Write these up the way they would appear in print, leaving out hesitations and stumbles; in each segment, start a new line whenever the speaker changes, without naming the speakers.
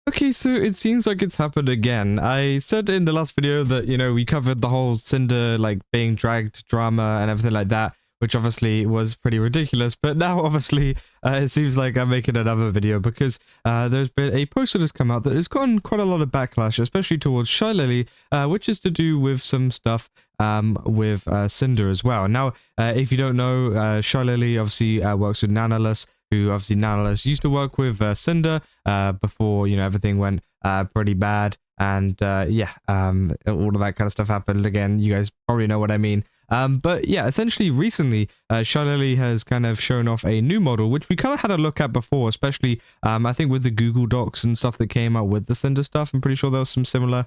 Okay, so it seems like it's happened again. I said in the last video that, we covered the whole Cinder, like, being dragged drama and everything like that, which obviously was pretty ridiculous. But now, obviously, it seems like I'm making another video because there's been a post that has come out that has gotten quite a lot of backlash, especially towards Shylily, which is to do with some stuff with Cinder as well. Now, if you don't know, Shylily obviously works with nanoless, who obviously nanoless used to work with Cinder before, everything went pretty bad. And yeah, all of that kind of stuff happened again. You guys probably know what I mean. But yeah, essentially recently, Shylily has kind of shown off a new model, which we kind of had a look at before, especially I think with the Google Docs and stuff that came out with the Cinder stuff. I'm pretty sure there was some similar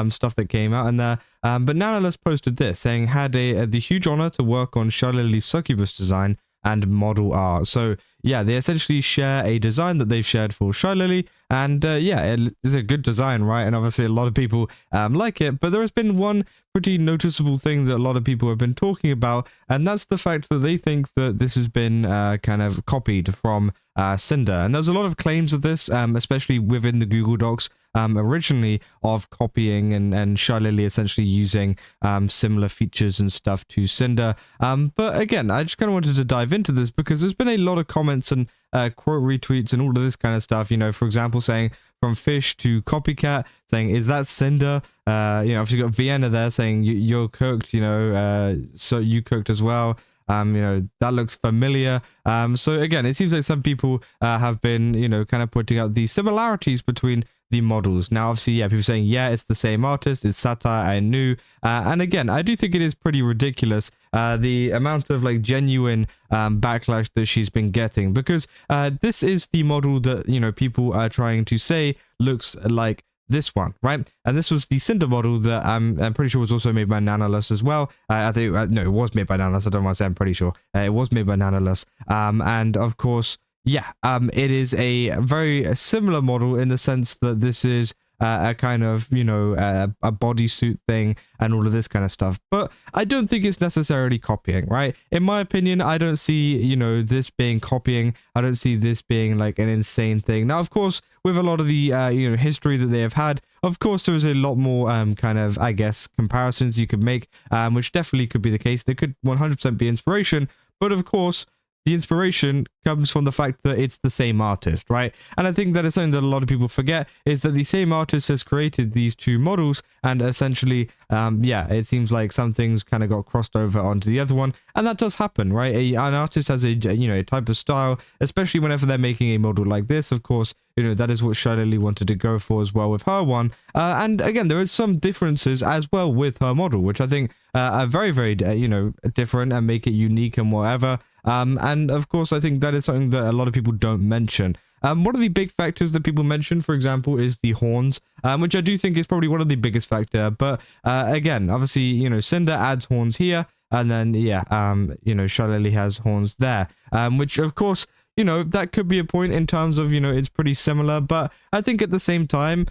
stuff that came out in there. But nanoless posted this, saying, had the huge honor to work on Shylily's succubus design and model art. So yeah, they essentially share a design that they've shared for Shylily, and yeah, it's a good design, right? And obviously a lot of people like it, but there has been one pretty noticeable thing that a lot of people have been talking about, and that's the fact that they think that this has been kind of copied from Cinder. And there's a lot of claims of this, especially within the Google Docs, originally, of copying and Shylily essentially using similar features and stuff to Cinder. But again, I just kind of wanted to dive into this because there's been a lot of comments and quote retweets and all of this kind of stuff, for example, saying from Fish to Copycat, saying, is that Cinder? Obviously got Vienna there saying, you're cooked, so you cooked as well. That looks familiar. So again, it seems like some people have been, kind of pointing out the similarities between the models. Now, obviously, yeah, people saying, yeah, it's the same artist, it's satire, I knew. And again, I do think it is pretty ridiculous, the amount of like genuine backlash that she's been getting, because this is the model that, people are trying to say looks like this one, right? And this was the Cinder model that I'm pretty sure was also made by nanoless as well. I think no, it was made by nanoless. I don't want to say I'm pretty sure it was made by nanoless. And of course, yeah, it is a very similar model in the sense that this is a kind of, a bodysuit thing and all of this kind of stuff. But I don't think it's necessarily copying, right? In my opinion, I don't see, this being copying. I don't see this being like an insane thing. Now, of course, with a lot of the, history that they have had, of course, there is a lot more kind of, I guess, comparisons you could make, which definitely could be the case. There could 100% be inspiration. But of course, the inspiration comes from the fact that it's the same artist, right? And I think that is something that a lot of people forget, is that the same artist has created these two models, and essentially, yeah, it seems like some things kind of got crossed over onto the other one, and that does happen, right? An artist has a type of style, especially whenever they're making a model like this. Of course, that is what Shylily wanted to go for as well with her one. And again, there is some differences as well with her model, which I think are very, very, different and make it unique and whatever. And of course, I think that is something that a lot of people don't mention. One of the big factors that people mention, for example, is the horns, which I do think is probably one of the biggest factor. But again, obviously, Cinder adds horns here, and then, yeah, Shylily has horns there, which, of course, that could be a point in terms of, it's pretty similar. But I think at the same time,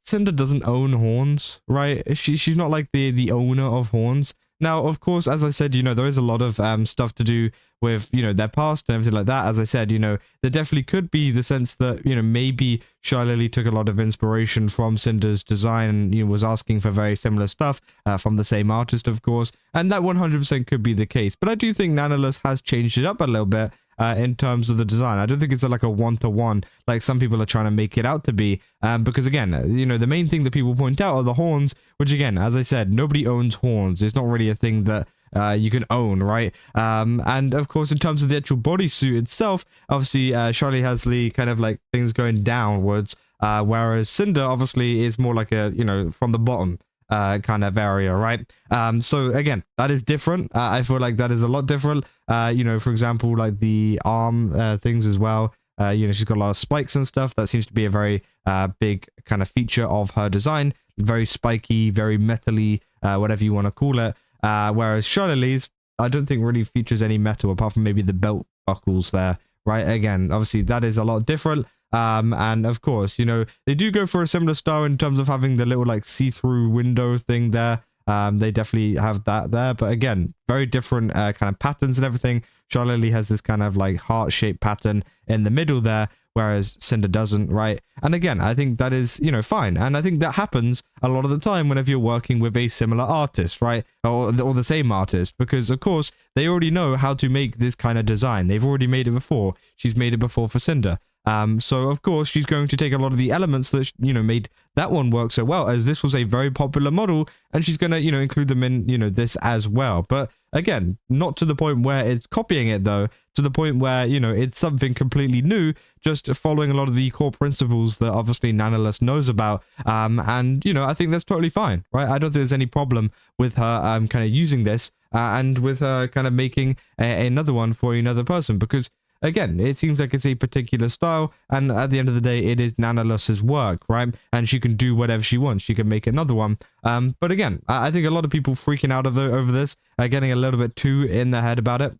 Cinder doesn't own horns, right? She's not like the owner of horns. Now, of course, as I said, there is a lot of stuff to do with, their past and everything like that. As I said, there definitely could be the sense that, maybe Shylily took a lot of inspiration from Cinder's design and, was asking for very similar stuff from the same artist, of course. And that 100% could be the case. But I do think nanoless has changed it up a little bit in terms of the design. I don't think it's like a one-to-one like some people are trying to make it out to be, because again, the main thing that people point out are the horns, which again, as I said, nobody owns horns. It's not really a thing that you can own, right? And of course, in terms of the actual bodysuit itself, obviously Shylily has the kind of like things going downwards, whereas Cinder obviously is more like a, from the bottom kind of area, right? So again, that is different. I feel like that is a lot different. For example, like the arm things as well. She's got a lot of spikes and stuff. That seems to be a very big kind of feature of her design. Very spiky, very metally, whatever you want to call it. Whereas Shylily's, I don't think really features any metal apart from maybe the belt buckles there, right? Again, obviously that is a lot different. And of course, they do go for a similar style in terms of having the little like see-through window thing there. They definitely have that there, but again, very different kind of patterns and everything. Shylily has this kind of like heart-shaped pattern in the middle there, whereas Cinder doesn't, right? And again, I think that is, you know, fine. And I think that happens a lot of the time whenever you're working with a similar artist, right? Or the same artist, because of course, they already know how to make this kind of design. They've already made it before. She's made it before for Cinder. So of course she's going to take a lot of the elements that, you know, made that one work so well, as this was a very popular model, and she's going to, you know, include them in, you know, this as well. But again, not to the point where it's copying it though, to the point where, you know, it's something completely new, just following a lot of the core principles that obviously nanoless knows about. And, you know, I think that's totally fine, right? I don't think there's any problem with her kind of using this and with her kind of making another one for another person, because again, it seems like it's a particular style, and at the end of the day, it is nanoless's work, right? And she can do whatever she wants. She can make another one. But again, I think a lot of people freaking out over this are getting a little bit too in their head about it.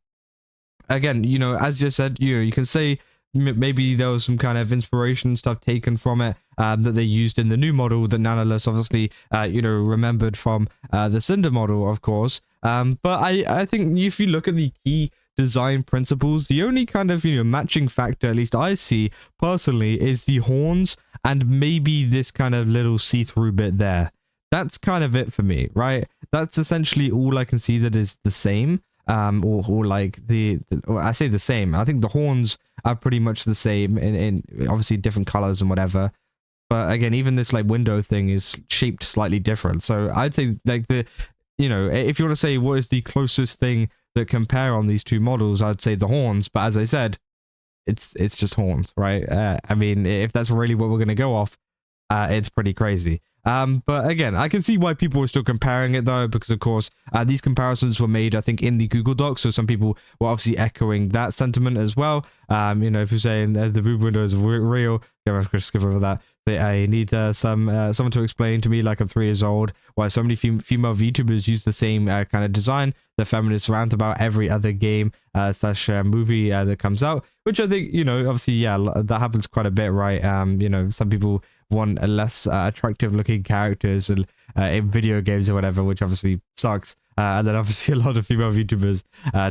Again, you know, as you said, you can say maybe there was some kind of inspiration stuff taken from it that they used in the new model that nanoless obviously, you know, remembered from the Cinder model, of course. But I think if you look at the key design principles, the only kind of, you know, matching factor, at least I see personally, is the horns and maybe this kind of little see-through bit there. That's kind of it for me, right? That's essentially all I can see that is the same. Or like or I say the same. I think the horns are pretty much the same in obviously different colors and whatever. But again, even this like window thing is shaped slightly different. So I'd say like you know, if you want to say what is the closest thing that compare on these two models, I'd say the horns. But as I said, it's just horns, right? I mean, if that's really what we're going to go off, it's pretty crazy. But again, I can see why people are still comparing it though, because of course, these comparisons were made, I think, in the Google Docs. So some people were obviously echoing that sentiment as well. You know, if you're saying the boob window is real, I'm going to skip over that. I need someone to explain to me, like I'm 3 years old, why so many female VTubers use the same kind of design. The feminists rant about every other game slash movie that comes out, which I think, you know, obviously, yeah, that happens quite a bit, right? You know, some people want a less attractive looking characters in video games or whatever, which obviously sucks. And then obviously a lot of female VTubers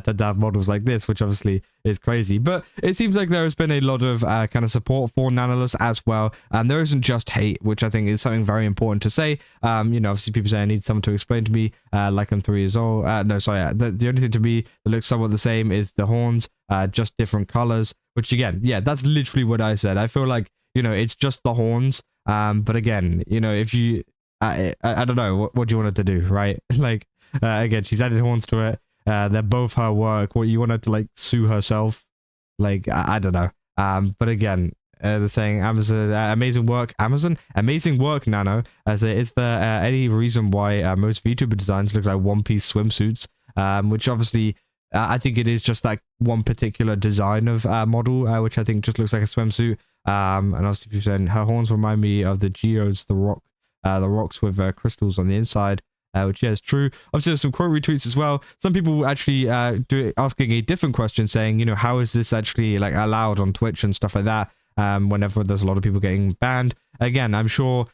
tend to have models like this, which obviously is crazy. But it seems like there has been a lot of kind of support for nanoless as well. There isn't just hate, which I think is something very important to say. You know, obviously people say I need someone to explain to me like I'm 3 years old. No, sorry. The only thing to me that looks somewhat the same is the horns, just different colors, which again, yeah, that's literally what I said. I feel like, you know, it's just the horns. But again, you know, if you, I don't know, what do you want it to do, right? Like, again, she's added horns to it. They're both her work. What, you want her to like sue herself? Like, I don't know. But again, they're saying Amazon, amazing work, Nano. As is there any reason why most VTuber designs look like one-piece swimsuits? Which obviously, I think it is just that one particular design of model, which I think just looks like a swimsuit. And obviously, people saying her horns remind me of the geodes, the rocks with crystals on the inside. Which, yeah, is true. Obviously, there's some quote retweets as well. Some people actually asking a different question, saying, you know, how is this actually like allowed on Twitch and stuff like that? Whenever there's a lot of people getting banned. Again, I'm sure,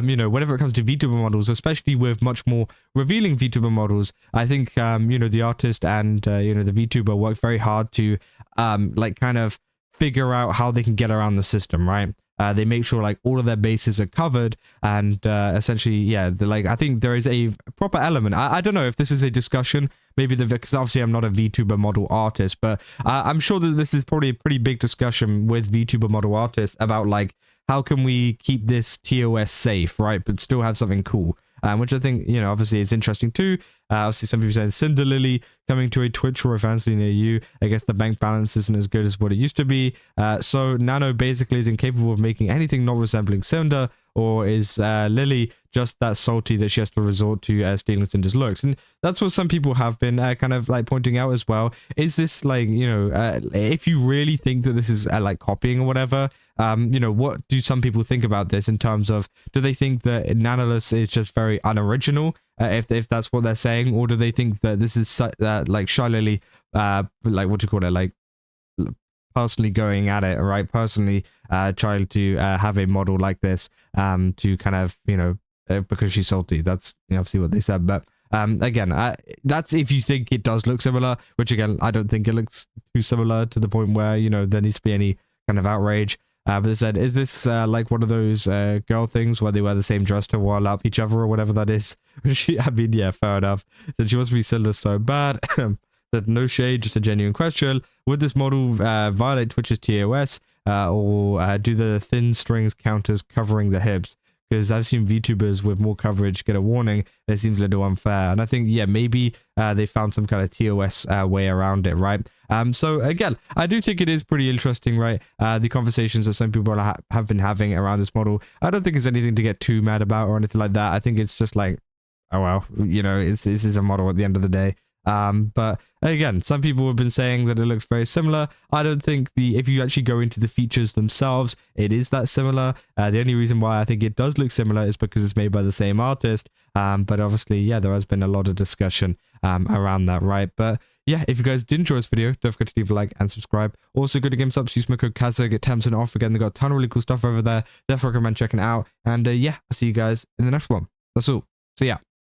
you know, whenever it comes to VTuber models, especially with much more revealing VTuber models, I think, you know, the artist and, you know, the VTuber work very hard to, like, kind of figure out how they can get around the system, right? They make sure like all of their bases are covered, and essentially, yeah, like I think there is a proper element. I don't know if this is a discussion, maybe because obviously I'm not a VTuber model artist, but I'm sure that this is probably a pretty big discussion with VTuber model artists about like how can we keep this TOS safe, right, but still have something cool. Which I think, you know, obviously is interesting too. Obviously, some people saying Shylily coming to a Twitch or a fancy near you. I guess the bank balance isn't as good as what it used to be. So Nano basically is incapable of making anything not resembling Cinder, or is Lily just that salty that she has to resort to stealing Cinder's looks? And that's what some people have been kind of like pointing out as well. Is this like, you know, if you really think that this is like copying or whatever, you know, what do some people think about this in terms of, do they think that nanoless is just very unoriginal, if that's what they're saying, or do they think that this is like Shylily, like what do you call it, like personally going at it, right? Personally trying to have a model like this to kind of, you know, because she's salty. That's, you know, obviously what they said. But Again, that's if you think it does look similar, which again, I don't think it looks too similar to the point where, you know, there needs to be any kind of outrage. But they said, is this like one of those girl things where they wear the same dress to wall up each other or whatever that is? I mean, yeah, fair enough. Said she wants to be Cinder so bad. Said no shade, just a genuine question. Would this model violate Twitch's TOS or do the thin strings count as covering the hips? Because I've seen VTubers with more coverage get a warning, and it seems a little unfair. And I think, yeah, maybe they found some kind of TOS way around it, right? So again, I do think it is pretty interesting, right? The conversations that some people have been having around this model. I don't think it's anything to get too mad about or anything like that. I think it's just like, oh well, you know, this is a model at the end of the day. But again, some people have been saying that it looks very similar. I don't think if you actually go into the features themselves, it is that similar. The only reason why I think it does look similar is because it's made by the same artist. But obviously, yeah, there has been a lot of discussion around that, right? But yeah, if you guys did enjoy this video, don't forget to leave a like and subscribe. Also, go to GameStop, use my code Kazza, get 10% off. Again, they got a ton of really cool stuff over there. Definitely recommend checking it out. And yeah, I'll see you guys in the next one. That's all. So yeah.